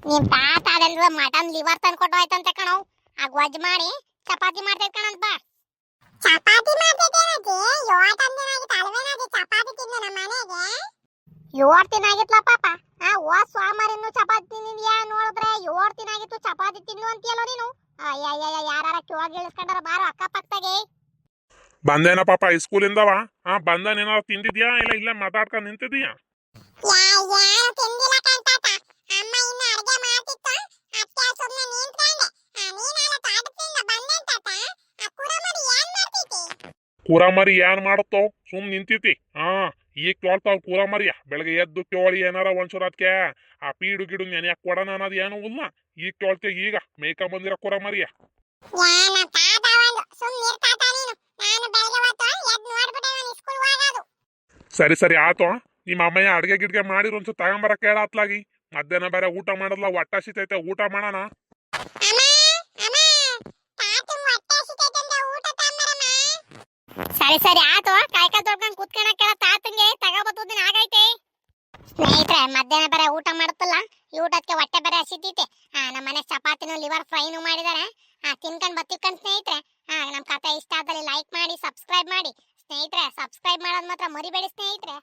ನಿಮ್ ತಾತ ಅದಂದ್ರ ಮಟನ್ ಲಿವರ್ ತಂದು ಕೊಟ್ಟು ಆಯ್ತಂತೆ ಕಣೋ. ಗೊಜ್ಜು ಮಾಡಿ ಚಪಾತಿ ಮಾಡ್ತೈತ್ ಕಣಂತ ಬಾ. ಚಪಾತಿ ಮಾಡ್ತೈತೇನಜ್ಜಿ? 7 ದಿನ ಆಗಿತ್ತು ಅಲ್ವೇನಜ್ಜಿ ಚಪಾತಿ ತಿಂದು ನಮ್ಮ ಮನೆಗೆ? 7 ದಿನ ಆಗಿತ್ಲ ಪಾಪ. ಹೋದ್ ಸೋಮವಾರ ಇನ್ನು ಚಪಾತಿ ತಿಂದಿದ್ಯಾ ನೋಡಿದ್ರೆ 7 ದಿನ ಆಗಿತ್ತು ಚಪಾತಿ ತಿನ್ನು ಅಂತೀಯಲ್ಲ ನೀನು. ಅಯ್ಯಯ್ಯ ಯಾರ ಕಿವಾಗ ಇಳಿಸ್ಕೊಂಡಾರ ಬಾರೋ ಅಕ್ಕಪಕ್ಕದಾಗೆ. ಬಂದೇನ ಪಾಪ ಸ್ಕೂಲಿಂದವ ಬಂದನೇನಾದ್ರು ತಿಂದಿದ್ಯಾ ಇಲ್ಲ ಇಲ್ಲ ಮಾತಾಡ್ಕೊಂಡ್ ನಿಂತಿದ್ಯಾ? ಯಾರು ತಿಂದಿಲ್ಲ ಕಂತಾತ. ಅಮ್ಮ ಇನ್ನು ಅಡಿಗೆ ಮಾಡ್ತಿತ್ತು ಅತ್ತೆ ಸುಮ್ಮನೆ ನಿಂತ್ಕೊಂಡೆ. ನೀನಲ್ಲ ತಾಟದಿಂದ ಬಂದೆ ತಾತ. ಕುರಮರಿ ಏನ್ ಮಾಡ್ತಿದ್ದಿ? ಕೂರಮರಿ ಏನ್ ಮಾಡುತ್ತೋ ಸುಮ್ ನಿಂತಿತಿ. ಈಗ ಕೇಳ್ತಾವ್ ಕೂರಮರಿಯ ಬೆಳಗ್ಗೆ ಎದ್ದು ಕೇಳಿ ಏನಾರ ಒಂಚೂರು ಅದಕ್ಕೆ ಪೀಡು ಗಿಡು ನೆನೆಯಕ್ ಕೊಡೋಣ ಅನ್ನೋದು ಏನು ಇಲ್ಲ. ಈಗ ಕೇಳ್ತೀಯ ಈಗ ಮೇಯ್ಕ ಬಂದಿರೋ ಕೂರಮರಿಯ. ಸರಿ ಸರಿ ಆತು ನಿಮ್ಮ ಅಮ್ಮಯ್ಯ ಅಡ್ಗೆ ಗಿಡ್ಗೆ ಮಾಡಿದ್ರು ಒಂಚೂರು ತಗೊಂಬರ ಕೇಳ ಅತ್ಲಾಗಿ. ಮಧ್ಯಾಹ್ನ ಬೇರೆ ಊಟ ಮಾಡಲ್ಲ ಹೊಟ್ಟೆ ಹಸಿತೈತೆ ಊಟ ಮಾಡೋಣ. ಸರಿ ಸರಿ ಆತು ಕಾಯ್ಕ ತೊಳ್ಕೊಂಡ್ ಕುತ್ಕೊಂಡ ಕೇಳ ತಾತಂಗೆ ತಗೋಬತ್ತುದಿನ ಆಗೈತೆ. ಸ್ನೇಹಿತರೆ ಮಧ್ಯಾಹ್ನ ಬೇರೆ ಊಟ ಮಾಡುತ್ತಲ್ಲ ಈ ಊಟಕ್ಕೆ ಹೊಟ್ಟೆ ಬೇರೆ ಹಸಿತೈತೆ. ನಮ್ಮ ಮನೆ ಚಪಾತಿನೂ ಲಿವರ್ ಫ್ರೈನು ಮಾಡಿದಾರೆ. ತಿನ್ಕೊಂಡ್ ಬತ್ತಿಕೊಂಡ್ ಸ್ನೇಹಿತರೆ ನಮ್ ಕಥೆ ಇಷ್ಟ ಆದಲ್ಲಿ ಲೈಕ್ ಮಾಡಿ ಸಬ್ಸ್ಕ್ರೈಬ್ ಮಾಡಿ ಸ್ನೇಹಿತರೆ. ಸಬ್ಸ್ಕ್ರೈಬ್ ಮಾಡೋದ್ ಮಾತ್ರ ಮರಿಬೇಡಿ ಸ್ನೇಹಿತರೆ.